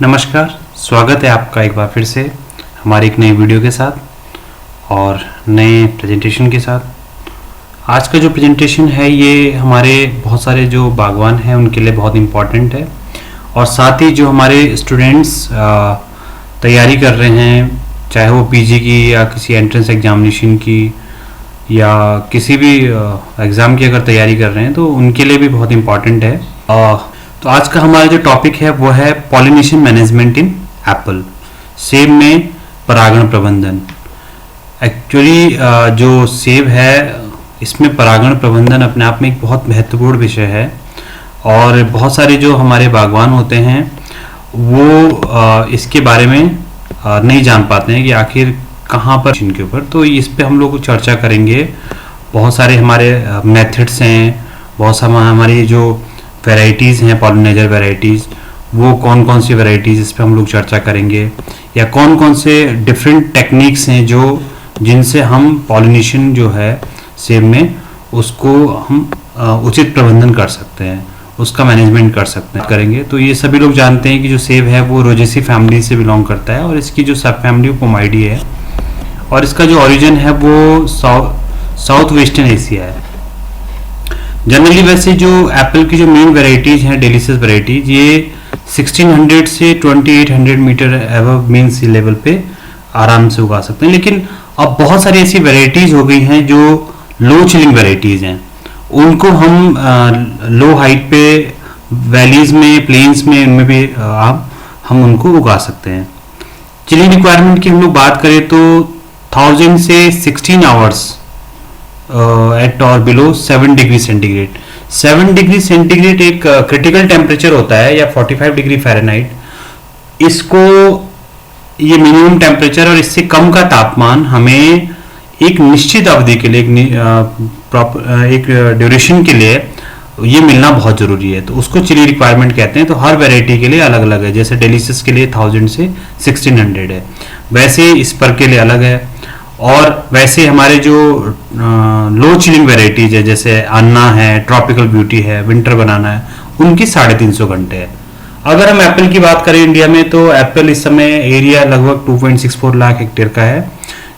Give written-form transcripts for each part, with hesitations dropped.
नमस्कार, स्वागत है आपका एक बार फिर से हमारे एक नई वीडियो के साथ और नए प्रेजेंटेशन के साथ। आज का जो प्रेजेंटेशन है ये हमारे बहुत सारे जो बागवान हैं उनके लिए बहुत इम्पॉर्टेंट है और साथ ही जो हमारे स्टूडेंट्स तैयारी कर रहे हैं, चाहे वो पीजी की या किसी एंट्रेंस एग्जामिनेशन की या किसी भी एग्ज़ाम की अगर तैयारी कर रहे हैं तो उनके लिए भी बहुत इम्पॉर्टेंट है। तो आज का हमारा जो टॉपिक है वो है पॉलिनेशन मैनेजमेंट इन एप्पल, सेब में परागण प्रबंधन। एक्चुअली जो सेब है इसमें परागण प्रबंधन अपने आप में एक बहुत महत्वपूर्ण विषय है और बहुत सारे जो हमारे बागवान होते हैं वो इसके बारे में नहीं जान पाते हैं कि आखिर कहाँ पर इनके ऊपर। तो इस पे हम लोग चर्चा करेंगे। बहुत सारे हमारे मेथड्स हैं, बहुत सारे हमारी जो वैरायटीज़ हैं पॉलिनेजर वैरायटीज़, वो कौन कौन सी वैरायटीज़ इस पे हम लोग चर्चा करेंगे, या कौन कौन से डिफरेंट टेक्निक्स हैं जो जिनसे हम पॉलिनेशन जो है सेब में उसको हम उचित प्रबंधन कर सकते हैं, उसका मैनेजमेंट कर सकते हैं करेंगे। तो ये सभी लोग जानते हैं कि जो सेब है वो रोजेसी फैमिली से बिलोंग करता है और इसकी जो सब फैमिली पोमाइडी है और इसका जो ओरिजिन है वो साउथ वेस्टर्न एशिया है। जनरली वैसे जो एप्पल की जो मेन वेराइटीज़ हैं डेलिशियस वेराइटीज, ये 1600 से 2800 मीटर एबव मीन सी लेवल पे आराम से उगा सकते हैं। लेकिन अब बहुत सारी ऐसी वेराइटीज़ हो गई हैं जो लो चिलिंग वेराइटीज़ हैं, उनको हम लो हाइट पे वैलीज़ में, प्लेन्स में, इनमें भी हम उनको उगा सकते हैं। चिलिंग रिक्वायरमेंट की हम लोग बात करें तो 1000 से 16 आवर्स एट और below 7 degree centigrade. 7 degree centigrade एक क्रिटिकल टेम्परेचर होता है, या 45 डिग्री फ़ारेनहाइट। इसको ये मिनिमम टेम्परेचर और इससे कम का तापमान हमें एक निश्चित अवधि के लिए, एक ड्यूरेशन के लिए ये मिलना बहुत ज़रूरी है। तो उसको चिली रिक्वायरमेंट कहते हैं। तो हर वेराइटी के लिए अलग अलग है। जैसे डेलिशियस के लिए 1000 से 1600 है, वैसे इस पर के लिए अलग है। और वैसे हमारे जो लो चिलिंग वेराइटीज है, जैसे अन्ना है, ट्रॉपिकल ब्यूटी है, विंटर बनाना है, उनकी 350 घंटे है। अगर हम एप्पल की बात करें इंडिया में, तो एप्पल इस समय एरिया लगभग 2.64 लाख हेक्टेयर का है,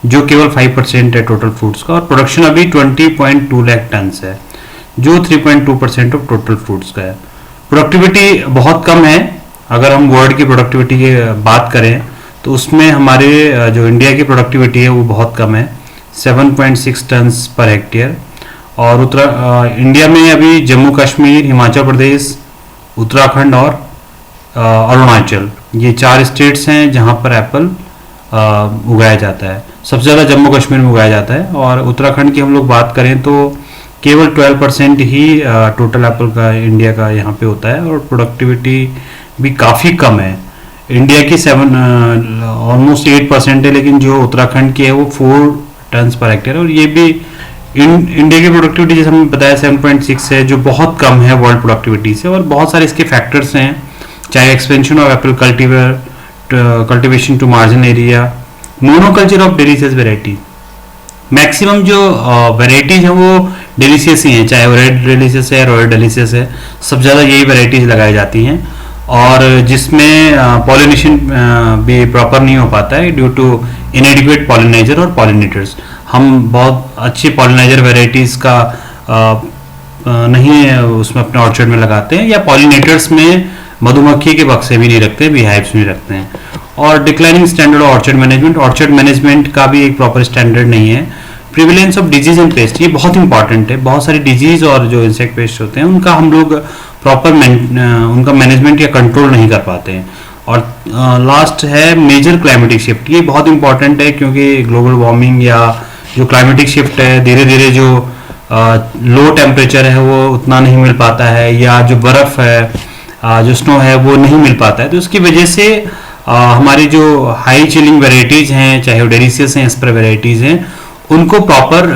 जो केवल 5% है टोटल फ्रूट्स का, और प्रोडक्शन अभी 20.2 लाख टन है, जो 3.2% ऑफ टोटल फ्रूट्स का है। प्रोडक्टिविटी बहुत कम है। अगर हम वर्ल्ड की प्रोडक्टिविटी की बात करें तो उसमें हमारे जो इंडिया की प्रोडक्टिविटी है वो बहुत कम है, 7.6 टन्स पर हेक्टेयर। और इंडिया में अभी जम्मू कश्मीर, हिमाचल प्रदेश, उत्तराखंड और अरुणाचल, ये 4 स्टेट्स हैं जहां पर एप्पल उगाया जाता है। सबसे ज़्यादा जम्मू कश्मीर में उगाया जाता है। और उत्तराखंड की हम लोग बात करें तो केवल 12% ही टोटल एप्पल का इंडिया का यहाँ पे होता है, और प्रोडक्टिविटी भी काफ़ी कम है। इंडिया की ऑलमोस्ट 8% है, लेकिन जो उत्तराखंड की है वो 4 टन्स पर हेक्टेयर। और ये भी इंडिया की प्रोडक्टिविटी जैसे हमने बताया 7.6 है, जो बहुत कम है वर्ल्ड प्रोडक्टिविटी से। और बहुत सारे इसके फैक्टर्स हैं, चाहे expansion of apple cultivation to margin area, monoculture of delicious variety. Maximum जो वेराइटीज हैं वो डेलिशियस ही हैं, चाहे वो रेड डेलिशियस है, रॉयल डेलिशियस है, सबसे ज़्यादा यही वेराइटीज लगाई जाती हैं। और जिसमें पॉलिनेशन भी प्रॉपर नहीं हो पाता है ड्यू टू इनएडिक्वेट पॉलिनाइजर और पॉलिनेटर्स। हम बहुत अच्छी पॉलिनाइजर वेराइटीज़ का नहीं उसमें अपने ऑर्चर्ड में लगाते हैं, या पॉलिनेटर्स में मधुमक्खी के बक्से भी नहीं रखते, बीहाइव्स नहीं रखते हैं। और डिक्लाइनिंग स्टैंडर्ड ऑर्चर्ड मैनेजमेंट का भी एक प्रॉपर स्टैंडर्ड नहीं है। Prevalence of disease and paste, ये बहुत इंपॉर्टेंट है। बहुत सारी डिजीज और जो इंसेक्ट पेस्ट होते हैं उनका हम लोग प्रॉपर उनका मैनेजमेंट या कंट्रोल नहीं कर पाते हैं। और लास्ट है मेजर क्लाइमेटिक शिफ्ट। ये बहुत इंपॉर्टेंट है क्योंकि ग्लोबल वार्मिंग या जो क्लाइमेटिक शिफ्ट है, धीरे धीरे जो लो टेम्परेचर है वो उतना नहीं मिल पाता है, या जो बर्फ़ है, जो स्नो है वो नहीं मिल पाता है। तो उसकी वजह से हमारी जो हाई चिलिंग वेराइटीज़ हैं, चाहे वो डेलिशियस हैं, एस्पर वेराइटीज़ हैं, उनको प्रॉपर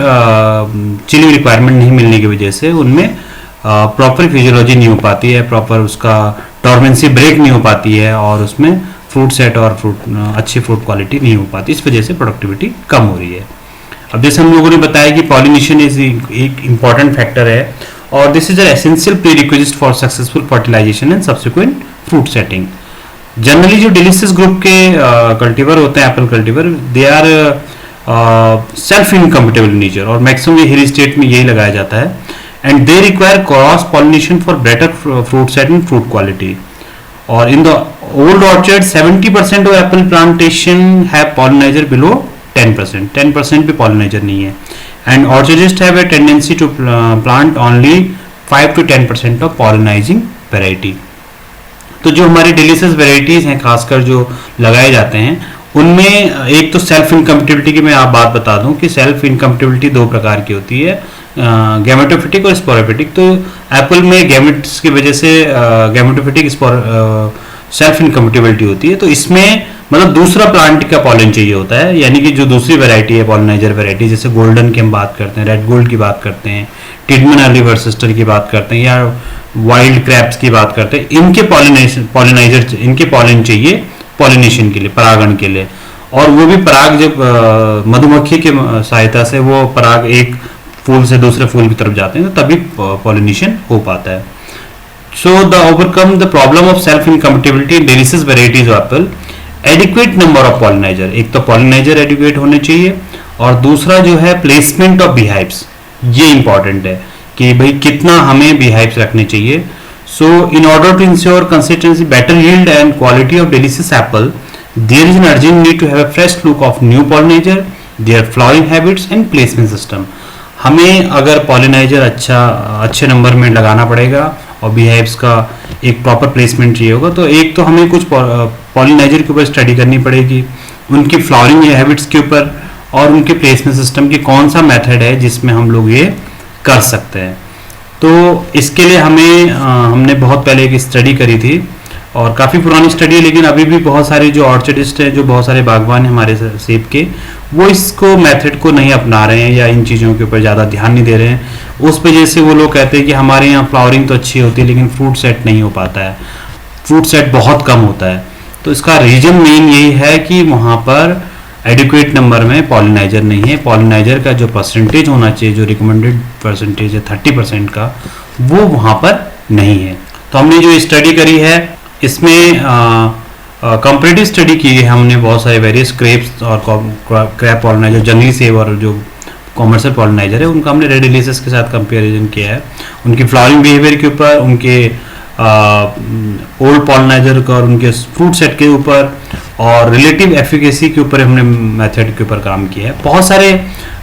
चिलिंग रिक्वायरमेंट नहीं मिलने की वजह से उनमें प्रॉपर फिजियोलॉजी नहीं हो पाती है, प्रॉपर उसका डॉर्मेंसी ब्रेक नहीं हो पाती है, और उसमें फ्रूट सेट और अच्छी फ्रूट क्वालिटी नहीं हो पाती। इस वजह से प्रोडक्टिविटी कम हो रही है। अब जैसे हम लोगों ने बताया कि पॉलिनेशन एक इम्पॉर्टेंट फैक्टर है, और this is an essential prerequisite for successful fertilization and subsequent fruit setting. Generally जो डिलीशियस ग्रुप के कल्टीवर होते हैं, apple cultivar, they are self incompatible in nature, और मैक्सिमम हिल स्टेट में यही लगाया जाता है, and they require cross pollination for better fruit set and fruit quality. और in the old orchard 70% of apple plantation have pollinizer below 10%. 10% भी pollinizer नहीं है. And orchardist have a tendency to plant only 5 to 10% of pollinizing variety. तो जो हमारे delicious varieties हैं खासकर जो लगाए जाते हैं, उनमें एक तो सेल्फ इनकम्पेटिबिलिटी की मैं आप बात बता दूं कि सेल्फ इनकम्पेटिबिलिटी दो प्रकार की होती है, गैमेटोफिटिक और स्पोरोफिटिक. तो एप्पल में गैमेट्स की वजह से गैमेटोफिटिक सेल्फ इनकम्पेटिबिलिटी होती है. तो इसमें मतलब दूसरा प्लांट का पॉलन चाहिए होता है, यानी कि जो दूसरी वैरायटी है पॉलिनाइजर वैरायटी, जैसे गोल्डन की हम बात करते हैं, रेड गोल्ड की बात करते हैं, टिडमन अर्ली वर्सेस्टर की बात करते हैं, या वाइल्ड क्रैप्स की बात करते हैं, इनके पॉलिनाइजर इनके पॉलन चाहिए पॉलिनेशन के लिए, परागण के लिए. और वो भी पराग जब मधुमक्खी के सहायता से वो पराग एक फूल से दूसरे फूल की तरफ जाते हैं, तो तभी पॉलिनेशन हो पाता है. So the overcome the problem of self incompatibility in delicious varieties of apple, adequate number of pollinizer. एक तो pollinizer adequate होने चाहिए, और दूसरा जो है placement of beehives, ये important है कि भाई कितना हमें beehives रखने चाहिए. So in order to ensure consistency, better yield and quality of delicious apple, there is an urgent need to have a fresh look of new pollinizer, their flowering habits and placement system. हमें अगर pollinizer अच्छे number में लगाना पड़ेगा और बीहाइव्स का एक proper placement चाहिए होगा, तो एक तो हमें कुछ पॉलिनाइजर के ऊपर स्टडी करनी पड़ेगी, उनकी फ्लावरिंग हैबिट्स के ऊपर, और उनके प्लेसमेंट सिस्टम की कौन सा मेथड है जिसमें हम लोग ये कर सकते हैं. तो इसके लिए हमने बहुत पहले एक स्टडी करी थी, और काफ़ी पुरानी स्टडी है, लेकिन अभी भी बहुत सारे जो ऑर्चर्डिस्ट हैं, जो बहुत सारे बागवान हैं हमारे सेब के, वो इसको मेथड को नहीं अपना रहे हैं या इन चीज़ों के ऊपर ज़्यादा ध्यान नहीं दे रहे हैं. उस वजह से वो लोग कहते हैं कि हमारे यहाँ फ्लावरिंग तो अच्छी होती है लेकिन फ्रूट सेट नहीं हो पाता है, फ्रूट सेट बहुत कम होता है. तो इसका रीज़न मेन यही है कि वहाँ पर एडिक्वेट नंबर में पॉलिनाइजर नहीं है. पॉलिनाइजर का जो परसेंटेज होना चाहिए, जो रिकमेंडेड परसेंटेज है 30% का, वो वहाँ पर नहीं है. तो हमने जो स्टडी करी है इसमें कंपैरेटिव स्टडी की है हमने, बहुत सारे वेरियस क्रेप्स और क्रैप पॉलिनाइजर, जंगली सेब और जो कॉमर्शियल पॉलिनाइजर है, उनका हमने रेड डिलीशियस के साथ कंपैरिजन किया है, उनकी फ्लावरिंग बिहेवियर के ऊपर, उनके ओल्ड पॉलिनाइजर का और उनके फ्रूट सेट के ऊपर, और रिलेटिव एफिकेसी के ऊपर हमने मेथड के ऊपर काम किया है. बहुत सारे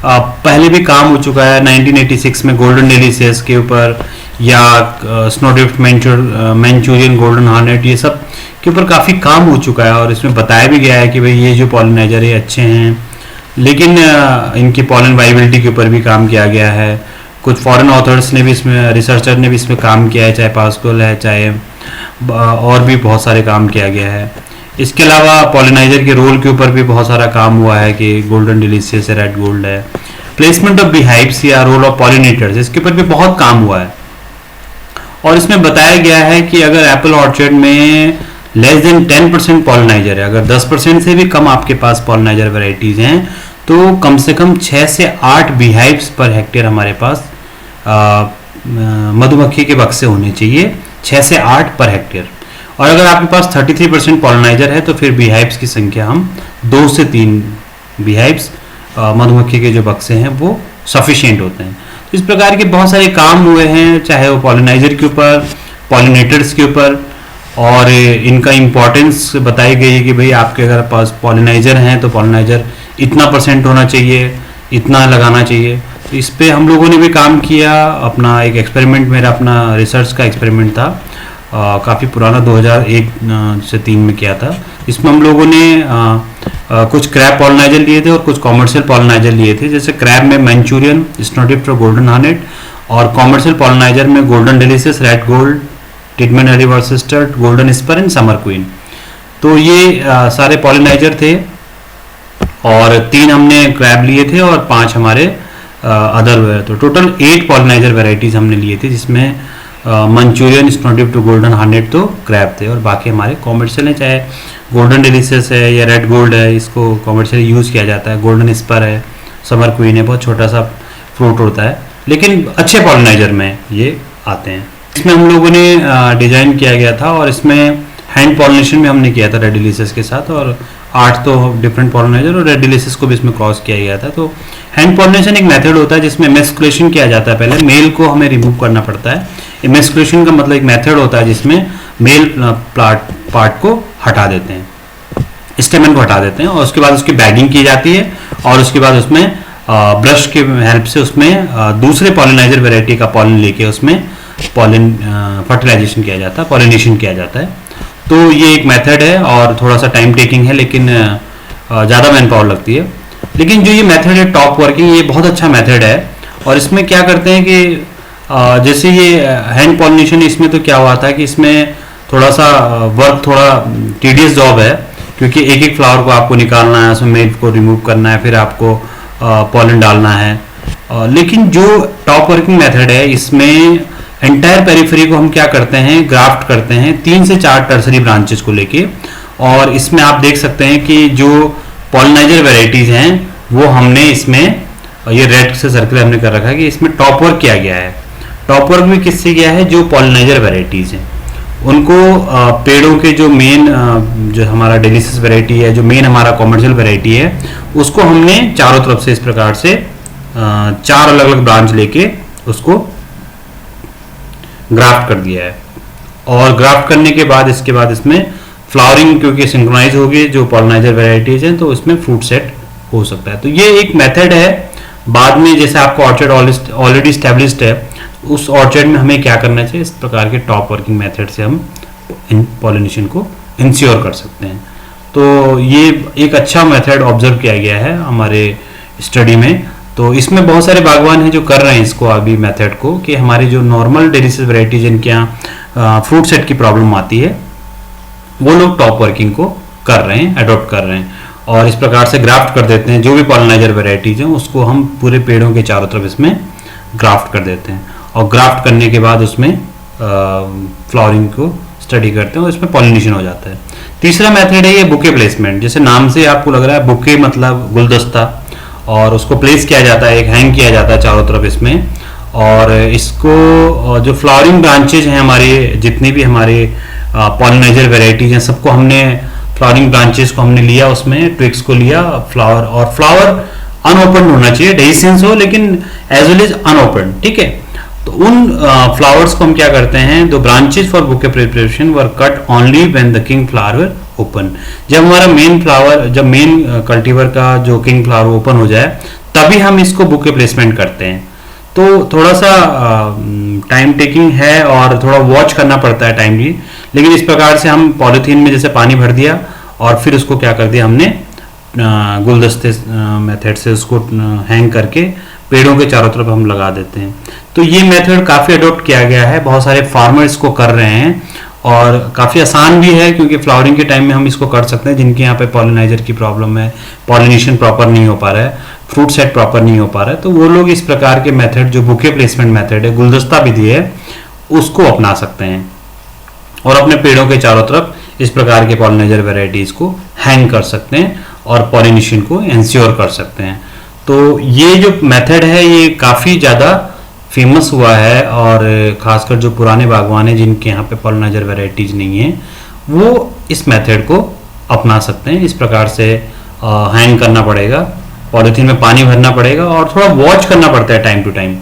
पहले भी काम हो चुका है. 1986 में गोल्डन डिलीशियस के ऊपर, या स्नोड्रिफ्ट मैंचूरियन गोल्डन हॉर्नेट, ये सब के ऊपर काफ़ी काम हो चुका है, और इसमें बताया भी गया है कि भाई ये जो पॉलिनाइजर है अच्छे हैं, लेकिन इनकी पॉलन वाइबिलिटी के ऊपर भी काम किया गया है. कुछ फॉरेन ऑथर्स ने भी इसमें, रिसर्चर ने भी इसमें काम किया है, चाहे पास्कल है, चाहे और भी बहुत सारे काम किया गया है. इसके अलावा पॉलिनाइजर के रोल के ऊपर भी बहुत सारा काम हुआ है कि गोल्डन डिलीशियस है, रेड गोल्ड है. प्लेसमेंट ऑफ बीहाइव्स या रोल ऑफ पॉलिनेटर्स, इसके ऊपर भी बहुत काम हुआ है, और इसमें बताया गया है कि अगर एप्पल ऑर्चर्ड में लेस देन 10% पॉलिनाइजर है, अगर 10% से भी कम आपके पास पॉलिनाइजर वेराइटीज हैं, तो कम से कम 6 से 8 बीहाइव्स पर हेक्टेयर हमारे पास मधुमक्खी के बक्से होने चाहिए, 6 से 8 पर हेक्टेयर. और अगर आपके पास 33% पॉलिनाइजर है, तो फिर बीहाइव्स की संख्या हम 2 से 3 बीहाइव्स मधुमक्खी के जो बक्से हैं वो सफिशिएंट होते हैं. इस प्रकार के बहुत सारे काम हुए हैं, चाहे वो पॉलिनाइजर के ऊपर, पॉलिनेटर्स के ऊपर, और इनका इम्पोर्टेंस बताई गई है कि भाई आपके अगर पास पॉलिनाइजर हैं तो पॉलिनाइजर इतना % होना चाहिए, इतना लगाना चाहिए. तो इस पे हम लोगों ने भी काम किया. अपना एक एक्सपेरिमेंट, मेरा अपना रिसर्च का एक्सपेरिमेंट था, काफ़ी पुराना, 2001 से 3 में किया था. इसमें हम लोगों ने कुछ क्रैप पॉलिनाइजर लिए थे और कुछ कॉमर्शियल पॉलिनाइजर लिए थे. जैसे क्रैप में मैंचूरियन, स्नोड्रिफ्ट और गोल्डन हॉर्नेट, और कॉमर्शियल पॉलिनाइजर में golden delicious, red gold, Tydeman early Worcester, golden spur and summer queen. तो ये सारे पॉलिनाइजर थे, और 3 हमने क्रैप लिए थे और 5 हमारे अदर. तो टोटल 8 पॉलिनाइजर वेराइटीज हमने लिए थे, जिसमें मंचूरियन, स्नोड्रिफ्ट, गोल्डन हॉर्नेट तो क्रैप थे, और बाकी हमारे कॉमर्शियल हैं, चाहे गोल्डन डिलीशियस है या रेड गोल्ड है, इसको कॉमर्शियल यूज़ किया जाता है. गोल्डन स्पर है, समर क्वीन है, बहुत छोटा सा फ्रूट होता है, लेकिन अच्छे पॉलिनाइजर में ये आते हैं. इसमें हम लोगों ने डिज़ाइन किया गया था, और इसमें हैंड पॉलिनेशन में हमने किया था रेडिलिसिस के साथ, और 8 तो डिफरेंट पॉलिनाइजर और रेडिलिसिस को भी इसमें क्रॉस किया गया था। तो हैंड पॉलिनेशन एक मेथड होता है जिसमें एमेस्कुलेशन किया जाता है। पहले मेल को हमें रिमूव करना पड़ता है। एमेस्कुलेशन का मतलब एक मेथड होता है जिसमें मेल पार्ट को हटा देते हैं, स्टेमन को हटा देते हैं, और उसके बाद उसकी बैगिंग की जाती है, और उसके बाद उसमें ब्रश के हेल्प से उसमें दूसरे पॉलिनाइजर वेराइटी का पॉलिन लेके उसमें पॉलिन फर्टिलाइजेशन किया जाता है, पॉलिनेशन किया जाता है। तो ये एक मेथड है और थोड़ा सा टाइम टेकिंग है, लेकिन ज़्यादा मैन पावर लगती है। लेकिन जो ये मेथड है टॉप वर्किंग, ये बहुत अच्छा मेथड है। और इसमें क्या करते हैं कि जैसे ये हैंड पॉलिनेशन, इसमें तो क्या हुआ था कि इसमें थोड़ा सा वर्क, थोड़ा टीडियस जॉब है, क्योंकि एक एक फ्लावर को आपको निकालना है, उसमें मेल को रिमूव करना है, फिर आपको पॉलन डालना है। लेकिन जो टॉप वर्किंग मेथड है, इसमें एंटायर पेरिफेरी को हम क्या करते हैं, ग्राफ्ट करते हैं 3 से 4 टर्सरी ब्रांचेस को लेके। और इसमें आप देख सकते हैं कि जो पॉलिनाइजर वेराइटीज हैं वो हमने इसमें, ये रेड से सर्कल हमने कर रखा है कि इसमें टॉप वर्क किया गया है। टॉप वर्क भी किससे किया है, जो पॉलिनाइजर वेराइटीज हैं उनको पेड़ों के जो मेन जो हमारा डेलिसिस वेराइटी है, जो मेन हमारा कॉमर्शियल वेराइटी है, उसको हमने चारों तरफ से इस प्रकार से 4 अलग अलग ब्रांच लेके उसको ग्राफ्ट कर दिया है। और ग्राफ्ट करने के बाद इसके बाद इसमें फ्लावरिंग क्योंकि सिंक्रोनाइज होगी जो पॉलिनाइजर वेराइटीज हैं, तो इसमें फ्रूट सेट हो सकता है। तो ये एक मेथड है। बाद में जैसे आपको ऑर्चर्ड ऑलरेडी स्टैब्लिश्ड है, उस ऑर्चर्ड में हमें क्या करना चाहिए, इस प्रकार के टॉप वर्किंग मेथड से हम पॉलिनेशन को इंश्योर कर सकते हैं। तो ये एक अच्छा मेथड ऑब्जर्व किया गया है हमारे स्टडी में। तो इसमें बहुत सारे बागवान हैं जो कर रहे हैं इसको अभी मेथड को, कि हमारी जो नॉर्मल डेलिसिस वेराइटी जिनके यहाँ फ्रूट सेट की प्रॉब्लम आती है, वो लोग टॉप वर्किंग को कर रहे हैं, अडॉप्ट कर रहे हैं, और इस प्रकार से ग्राफ्ट कर देते हैं। जो भी पॉलिनाइजर वेराइटीज हैं उसको हम पूरे पेड़ों के चारों तरफ इसमें ग्राफ्ट कर देते हैं, और ग्राफ्ट करने के बाद उसमें फ्लावरिंग को स्टडी करते हैं और इसमें पॉलिनेशन हो जाता है। तीसरा मेथड है ये बुके प्लेसमेंट। जैसे नाम से आपको लग रहा है बुके मतलब गुलदस्ता, और उसको प्लेस किया जाता है, एक हैंग किया जाता है चारों तरफ इसमें। और इसको जो फ्लावरिंग ब्रांचेज हैं हमारे, जितने भी हमारे पॉलिनाइजर वेराइटीज हैं, सबको हमने फ्लावरिंग ब्रांचेस को हमने लिया, उसमें ट्विक्स को लिया, फ्लावर, और फ्लावर अनओपन होना चाहिए, डेhiscence हो लेकिन एज वेल एज अनओपन, ठीक है। तो उन फ्लावर्स को हम क्या करते हैं, the branches for bouquet preparation were cut only when the king flower open. जब हमारा मेन फ्लावर, जब मेन कल्टीवर का जो किंग फ्लावर ओपन हो जाए, तभी हम इसको बुके प्लेसमेंट करते हैं। तो थोड़ा सा टाइम टेकिंग है और थोड़ा वॉच करना पड़ता है टाइमली, लेकिन इस प्रकार से हम पॉलिथीन में जैसे पानी भर दिया और फिर उसको क्या कर दिया हमने, गुलदस्ते मेथड से उसको हैंग करके पेड़ों के चारों तरफ हम लगा देते हैं। तो ये मेथड काफ़ी अडॉप्ट किया गया है, बहुत सारे फार्मर्स को कर रहे हैं, और काफ़ी आसान भी है क्योंकि फ्लावरिंग के टाइम में हम इसको कर सकते हैं। जिनके यहाँ पे पॉलिनाइजर की प्रॉब्लम है, पॉलिनेशन प्रॉपर नहीं हो पा रहा है, फ्रूट सेट प्रॉपर नहीं हो पा रहा है, तो वो लोग इस प्रकार के मेथड, जो बुके प्लेसमेंट मेथड है, गुलदस्ता विधि है, उसको अपना सकते हैं और अपने पेड़ों के चारों तरफ इस प्रकार के पॉलिनाइजर वेराइटीज को हैंग कर सकते हैं और पॉलिनेशन को इंश्योर कर सकते हैं। तो ये जो मेथड है ये काफ़ी ज़्यादा फेमस हुआ है, और खासकर जो पुराने बागवान हैं जिनके यहाँ पे पॉलिनाइजर वेराइटीज नहीं है, वो इस मेथड को अपना सकते हैं। इस प्रकार से हैंग करना पड़ेगा, पॉलिथीन में पानी भरना पड़ेगा, और थोड़ा वॉच करना पड़ता है टाइम टू टाइम,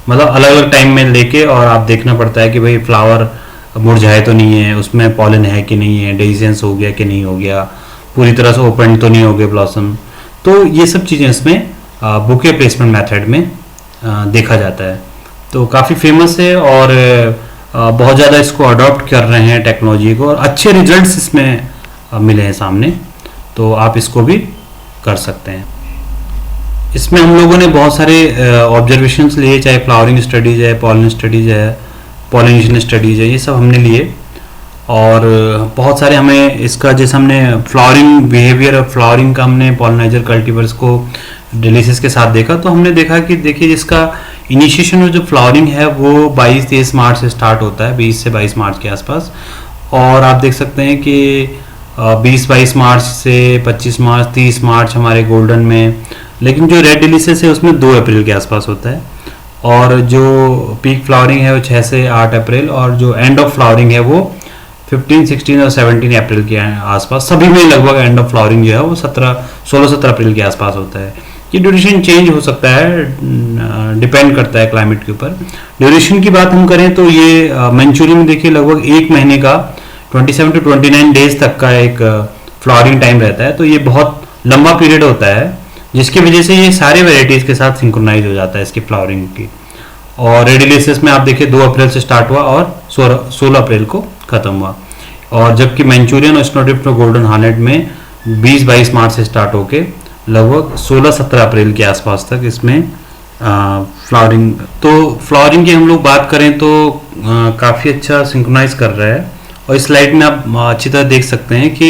मतलब अलग अलग टाइम में लेके, और आप देखना पड़ता है कि भाई फ्लावर मुरझाए तो नहीं है, उसमें पॉलन है कि नहीं है, डेhiscence हो गया कि नहीं हो गया, पूरी तरह से ओपन तो नहीं हो गए ब्लॉसम। तो ये सब चीज़ें इसमें बुके प्लेसमेंट मेथड में देखा जाता है। तो काफ़ी फेमस है, और बहुत ज़्यादा इसको अडॉप्ट कर रहे हैं टेक्नोलॉजी को, और अच्छे रिजल्ट्स इसमें मिले हैं सामने। तो आप इसको भी कर सकते हैं। इसमें हम लोगों ने बहुत सारे ऑब्जर्वेशंस लिए, चाहे फ्लावरिंग स्टडीज है, पॉलिन स्टडीज है, पॉलिनेशन स्टडीज है, ये सब हमने लिए। और बहुत सारे हमें इसका, जैसे हमने फ्लावरिंग बिहेवियर और फ्लावरिंग का हमने पॉलिनाइजर कल्टीवर्स को डेलिसिस के साथ देखा, तो हमने देखा कि देखिए जिसका इनिशिएशन में जो फ्लावरिंग है वो 22-23 मार्च से स्टार्ट होता है, 20 से 22 मार्च के आसपास। और आप देख सकते हैं कि 20-22 मार्च से 25 मार्च, 30 मार्च हमारे गोल्डन में, लेकिन जो रेड डेलिसिस है उसमें 2 अप्रैल के आसपास होता है। और जो पीक फ्लावरिंग है वो 6 से 8 अप्रैल, और जो एंड ऑफ फ्लावरिंग है वो 15, 16 और 17 अप्रैल के आसपास सभी में लगभग एंड ऑफ फ्लावरिंग जो है वो 16-17 अप्रैल के आसपास होता है। ये ड्यूरेशन चेंज हो सकता है, डिपेंड करता है क्लाइमेट के ऊपर। ड्यूरेशन की बात हम करें तो ये मंचूरियन में देखिए लगभग एक महीने का 27 to 29 डेज तक का एक फ्लावरिंग टाइम रहता है। तो ये बहुत लंबा पीरियड होता है, जिसकी वजह से ये सारे वेराइटीज के साथ सिंक्रोनाइज हो जाता है इसकी फ्लावरिंग की। और रेडिलेसिस में आप देखिए 2 अप्रैल से स्टार्ट हुआ और 16 अप्रैल को खत्म हुआ। और जबकि मंचूरियन और स्नोड्रिफ्ट और गोल्डन हार्नेट में 20-22 मार्च से स्टार्ट होके लगभग 16-17 अप्रैल के आसपास तक इसमें फ्लावरिंग। तो फ्लावरिंग की हम लोग बात करें तो काफ़ी अच्छा सिंक्रोनाइज कर रहा है। और इस स्लाइड में आप अच्छी तरह देख सकते हैं कि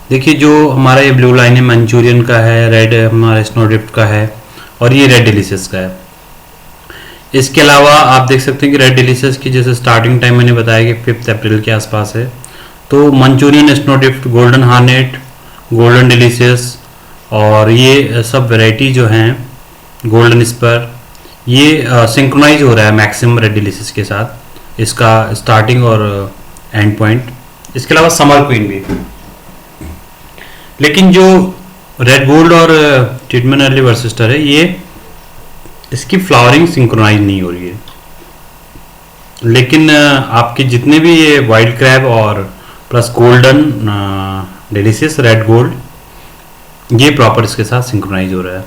देखिए जो हमारा ये ब्लू लाइन है मंचूरियन का है, रेड हमारा स्नोड्रिफ्ट का है और ये रेड डिलीशियस का है। इसके अलावा आप देख सकते हैं कि रेड डिलीशियस की जैसे स्टार्टिंग टाइम मैंने बताया कि 5 अप्रैल के आसपास है। तो मंचूरियन, स्नोड्रिफ्ट, गोल्डन हार्नेट, गोल्डन डिलीशियस और ये सब वैरायटी जो हैं, गोल्डन स्पर, ये सिंक्रोनाइज हो रहा है मैक्सिमम रेड डिलीशियस के साथ, इसका स्टार्टिंग और एंड पॉइंट। इसके अलावा समर क्वीन भी। लेकिन जो रेड गोल्ड और ट्रीटमेंट अर्ली वर्सिस्टर है, ये इसकी फ्लावरिंग सिंक्रोनाइज नहीं हो रही है। लेकिन आपके जितने भी ये वाइल्ड क्रैब और plus golden delicious red gold, ये प्रॉपर इसके साथ सिंक्रोनाइज हो रहा है।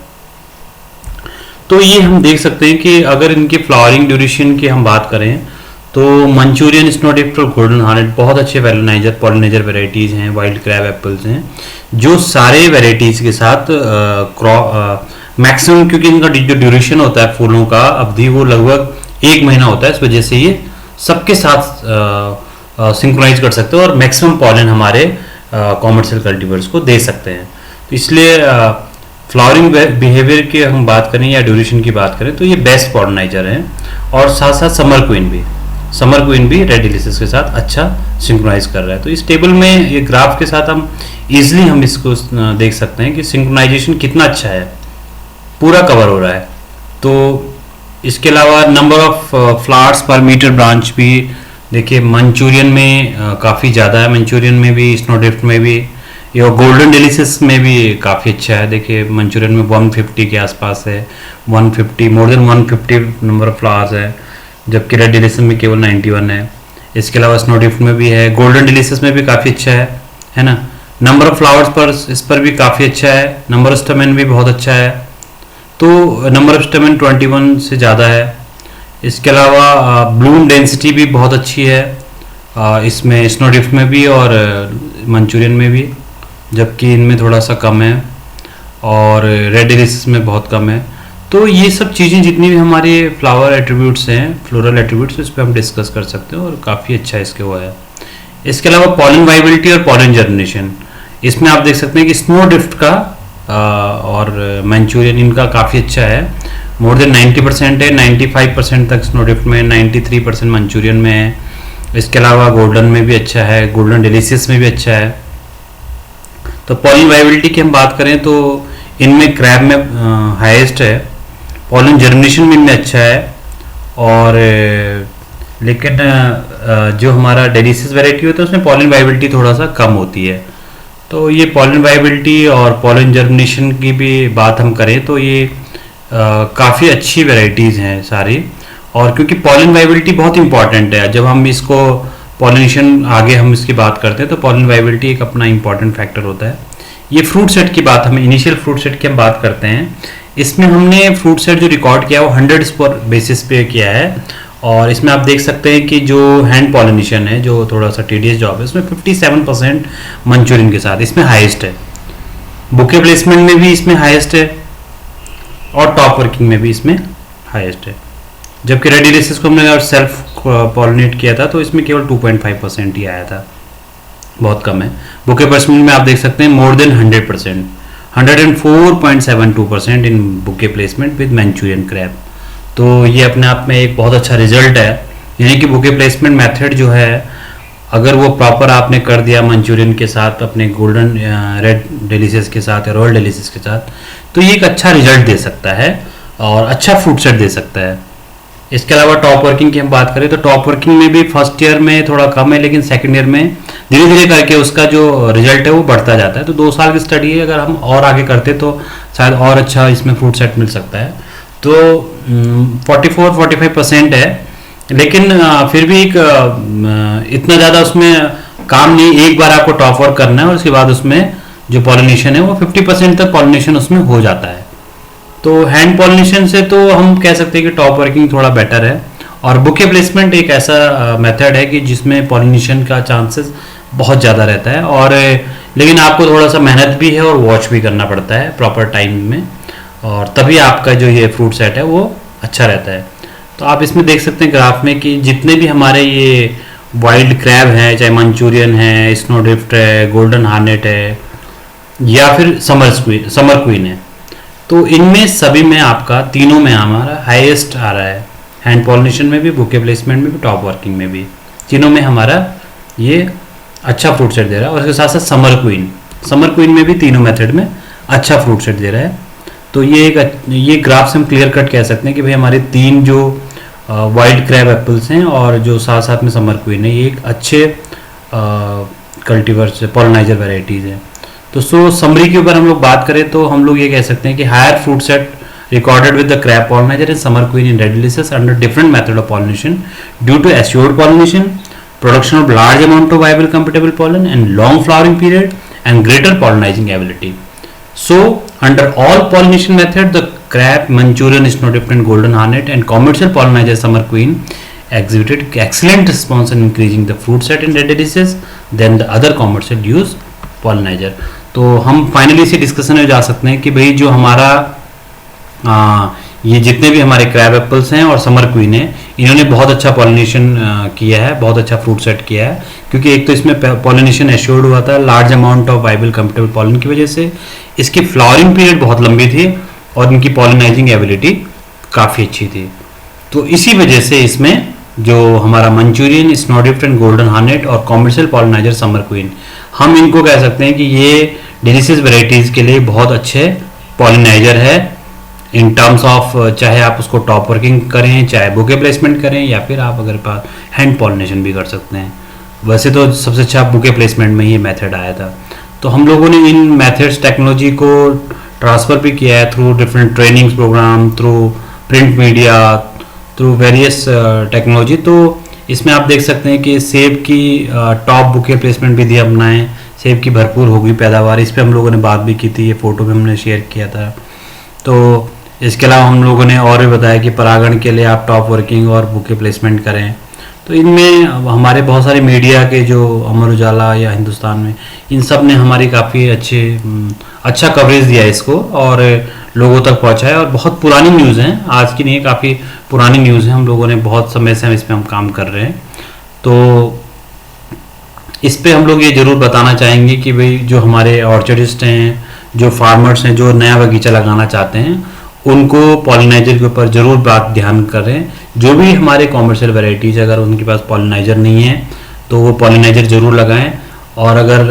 तो ये हम देख सकते हैं कि अगर इनकी फ्लावरिंग ड्यूरेशन की हम बात करें तो मंचूरियन, स्नोड्रिफ्ट और गोल्डन हार्नेट बहुत अच्छे पॉलिनाइजर वेराइटीज हैं, वाइल्ड क्रैब एप्पल्स हैं, जो सारे वेराइटीज के साथ मैक्सिमम, क्योंकि इनका जो ड्यूरेशन होता है फूलों का अवधि वो लगभग 1 महीना होता है, इस वजह से ये सबके साथ सिंक्रोनाइज कर सकते हैं और मैक्सिमम पॉलन हमारे कॉमर्शियल कल्टीवर्स को दे सकते हैं। तो इसलिए फ्लावरिंग बिहेवियर की हम बात करें या ड्यूरेशन की बात करें तो ये बेस्ट पॉलिनाइजर हैं। और साथ साथ समर क्वीन भी रेड डिलीशियस के साथ अच्छा सिंक्रोनाइज कर रहा है। तो इस टेबल में ये ग्राफ के साथ हम इजीली हम इसको देख सकते हैं कि सिंक्रोनाइजेशन कितना अच्छा है, पूरा कवर हो रहा है। तो इसके अलावा नंबर ऑफ फ्लावर्स पर मीटर ब्रांच भी देखिए मंचूरियन में काफ़ी ज़्यादा है, मंचूरियन में भी, स्नोड्रिफ्ट में भी, या गोल्डन डिलीशियस में भी काफ़ी अच्छा है। देखिए मंचूरियन में 150 के आसपास है, 150 more than 150 number of flowers है, जबकि रेड डिलीशियस में केवल 91 है। इसके अलावा स्नोड्रिफ्ट में भी है, गोल्डन डिलीशियस में भी काफ़ी अच्छा है ना। नंबर ऑफ फ्लावर्स पर इस पर भी काफ़ी अच्छा है, नंबर ऑफ स्टेमन भी बहुत अच्छा है। तो नंबर ऑफ स्टेमन 21 से ज़्यादा है। इसके अलावा ब्लूम डेंसिटी भी बहुत अच्छी है इसमें, स्नोड्रिफ्ट में भी और मंचूरियन में भी, जबकि इनमें थोड़ा सा कम है और रेड डिलीशियस में बहुत कम है। तो ये सब चीज़ें जितनी भी हमारे फ्लावर एट्रीब्यूट्स हैं, फ्लोरल एट्रीब्यूट्स, इस पर हम डिस्कस कर सकते हैं और काफ़ी अच्छा इसके हुआ है। इसके अलावा पॉलन वाइबिलिटी और पॉलन जर्मिनेशन, इसमें आप देख सकते हैं कि स्नोड्रिफ्ट का और मंचूरियन इनका काफ़ी अच्छा है, मोर देन 90% है, 95% तक स्नोड्रिफ्ट में, 93% मंचूरियन में है। इसके अलावा गोल्डन में भी अच्छा है, गोल्डन डिलीशियस में भी अच्छा है। तो पॉलन वाइबिलिटी की हम बात करें तो इनमें क्रैब में हाईएस्ट है, पॉलन जर्मिनेशन में इनमें अच्छा है। और लेकिन जो हमारा डिलीशियस वैरायटी होता है उसमें पॉलन वाइबिलिटी थोड़ा सा कम होती है। तो ये पॉलन वाइबिलिटी और पॉलन जर्मिनेशन की भी बात हम करें तो ये काफ़ी अच्छी वैरायटीज़ हैं सारी। और क्योंकि पॉलन वाइबिलिटी बहुत इंपॉर्टेंट है, जब हम इसको पॉलिनेशन आगे हम इसकी बात करते हैं तो पॉलन वाइबिलिटी एक अपना इंपॉर्टेंट फैक्टर होता है। ये फ्रूट सेट की बात, हमें इनिशियल फ्रूट सेट की हम बात करते हैं, इसमें हमने फ्रूट सेट जो रिकॉर्ड किया वो 100 पर बेसिस पे किया है। और इसमें आप देख सकते हैं कि जो हैंड पॉलिनेशन है, जो थोड़ा सा टीडियस जॉब है, उसमें 57% मंचूरियन के साथ इसमें हाईएस्ट है। बुके प्लेसमेंट में भी इसमें हाईएस्ट है और टॉप वर्किंग में भी इसमें हाईएस्ट है। जबकि रेड डिलीशियस को हमने सेल्फ पॉलिनेट किया था तो इसमें केवल 2.5% ही आया था, बहुत कम है। बुके प्लेसमेंट में आप देख सकते हैं more than 100%, 104.72% in bouquet placement with Manchurian crab. तो ये अपने आप में एक बहुत अच्छा रिजल्ट है, यानी कि बुके प्लेसमेंट मेथड जो है अगर वो प्रॉपर आपने कर दिया मंचूरियन के साथ, अपने गोल्डन रेड डिलीशियस के साथ या रॉयल डिलीशियस के साथ, तो ये एक अच्छा रिजल्ट दे सकता है और अच्छा फ्रूट सेट दे सकता है। इसके अलावा टॉप वर्किंग की हम बात करें तो टॉप वर्किंग में भी फर्स्ट ईयर में थोड़ा कम है, लेकिन सेकेंड ईयर में धीरे धीरे करके उसका जो रिजल्ट है वो बढ़ता जाता है। तो 2 साल की स्टडी है, अगर हम और आगे करते तो शायद और अच्छा इसमें फ्रूट सेट मिल सकता है। तो 44-45% है, लेकिन फिर भी इतना ज़्यादा उसमें काम नहीं। एक बार आपको टॉप वर्क करना है और उसके बाद उसमें जो पॉलिनेशन है वो 50% तक पॉलिनेशन उसमें हो जाता है। तो हैंड पॉलिनेशन से तो हम कह सकते हैं कि टॉप वर्किंग थोड़ा बेटर है। और बुके प्लेसमेंट एक ऐसा मेथड है कि जिसमें पॉलिनेशन का चांसेस बहुत ज़्यादा रहता है, और लेकिन आपको थोड़ा सा मेहनत भी है और वॉच भी करना पड़ता है प्रॉपर टाइम में, और तभी आपका जो ये फ्रूट सेट है वो अच्छा रहता है। तो आप इसमें देख सकते हैं ग्राफ में कि जितने भी हमारे ये वाइल्ड क्रैब हैं, चाहे मंचूरियन है, स्नो ड्रिफ्ट है, गोल्डन हार्नेट है, या फिर समर क्वीन है, तो इनमें सभी में आपका तीनों में हमारा हाईएस्ट आ रहा है। हैंड पॉलिनेशन में भी, बुके प्लेसमेंट में भी, टॉप वर्किंग में भी, तीनों में हमारा ये अच्छा फ्रूट सेट दे रहा है। और उसके साथ साथ समर क्वीन में भी तीनों मेथड में अच्छा फ्रूट सेट दे रहा है। तो ये ग्राफ से हम क्लियर कट कह सकते हैं कि भाई हमारे 3 जो वाइल्ड क्रैब एप्पल्स हैं और जो साथ साथ में समर क्वीन है, ये एक अच्छे कल्टीवर्स पॉलिनाइजर वेराइटीज़ हैं। तो समरी के ऊपर हम लोग बात करें तो हम लोग ये कह सकते हैं कि higher fruit set recorded with the crab pollinator and summer queen in red delicious under different method of pollination due to assured pollination, production of large amount of viable compatible pollen and long flowering period and greater pollinizing ability. So under all pollination method, the crab, Manchurian, snowdrift and golden hornet and commercial pollinizer summer queen exhibited excellent response in increasing the fruit set in red delicious than the other commercial use pollinizer. तो हम finally इसी discussion में जा सकते हैं कि भाई जो हमारा ये जितने भी हमारे क्रैब एप्पल्स हैं और समर क्वीन है, इन्होंने बहुत अच्छा पॉलिनेशन किया है, बहुत अच्छा फ्रूट सेट किया है, क्योंकि एक तो इसमें पॉलिनेशन एश्योर्ड हुआ था large amount of viable comfortable pollen की वजह से, इसकी फ्लावरिंग पीरियड बहुत लंबी थी और इनकी पॉलिनाइजिंग एबिलिटी काफ़ी अच्छी थी। तो इसी वजह से इसमें जो हमारा मंचूरियन, स्नोड्रिफ्ट एंड गोल्डन हार्नेट और कॉमर्शियल पॉलिनाइजर समर क्वीन, हम इनको कह सकते हैं कि ये डिलीशियस वेराइटीज़ के लिए बहुत अच्छे पॉलिनाइजर है इन टर्म्स ऑफ, चाहे आप उसको टॉप वर्किंग करें, चाहे बुके प्लेसमेंट करें, या फिर आप अगर पास हैंड पॉलिनेशन भी कर सकते हैं। वैसे तो सबसे अच्छा बुके प्लेसमेंट में ही मेथड आया था। तो हम लोगों ने इन मेथड्स टेक्नोलॉजी को ट्रांसफ़र भी किया है through different trainings program, through print media, through various technology. तो इसमें आप देख सकते हैं कि सेब की टॉप बुके प्लेसमेंट विधि अपनाएं, सेब की भरपूर होगी पैदावार। इस पर हम लोगों ने बात भी की थी, ये फ़ोटो भी हमने शेयर किया था। तो इसके अलावा हम लोगों ने और भी बताया कि परागण के लिए आप टॉप वर्किंग और बुके प्लेसमेंट करें। तो इनमें हमारे बहुत सारे मीडिया के जो अमर उजाला या हिंदुस्तान में, इन सब ने हमारी काफ़ी अच्छा कवरेज दिया है इसको और लोगों तक पहुंचाया। और बहुत पुरानी न्यूज़ हैं, आज की नहीं, काफ़ी पुरानी न्यूज़ है। हम लोगों ने बहुत समय से इस पर हम काम कर रहे हैं। तो इस पे हम लोग ये ज़रूर बताना चाहेंगे कि भाई जो हमारे ऑर्चर्डिस्ट हैं, जो फार्मर्स हैं, जो नया बगीचा लगाना चाहते हैं, उनको पॉलिनाइजर के ऊपर ज़रूर बात ध्यान करें। जो भी हमारे कॉमर्शियल वैरायटीज़, अगर उनके पास पॉलिनाइजर नहीं है तो वो पॉलिनाइजर ज़रूर लगाएं। और अगर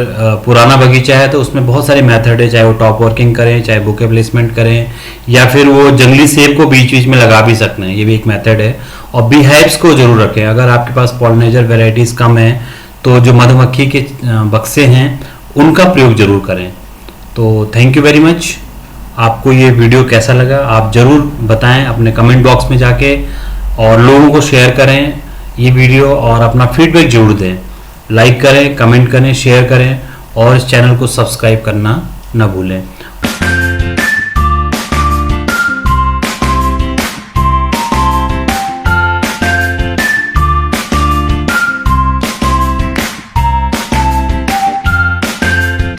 पुराना बगीचा है तो उसमें बहुत सारे मेथड है, चाहे वो टॉप वर्किंग करें, चाहे बुके प्लेसमेंट करें, या फिर वो जंगली सेब को बीच बीच में लगा भी सकते हैं, ये भी एक मेथड है। और बी हाइव्स को ज़रूर रखें। अगर आपके पास पॉलिनाइजर वेराइटीज़ कम है तो जो मधुमक्खी के बक्से हैं उनका प्रयोग ज़रूर करें। तो थैंक यू वेरी मच। आपको ये वीडियो कैसा लगा आप ज़रूर बताएं अपने कमेंट बॉक्स में जाके, और लोगों को शेयर करें ये वीडियो और अपना फीडबैक जरूर दें। लाइक करें, कमेंट करें, शेयर करें और इस चैनल को सब्सक्राइब करना न भूलें।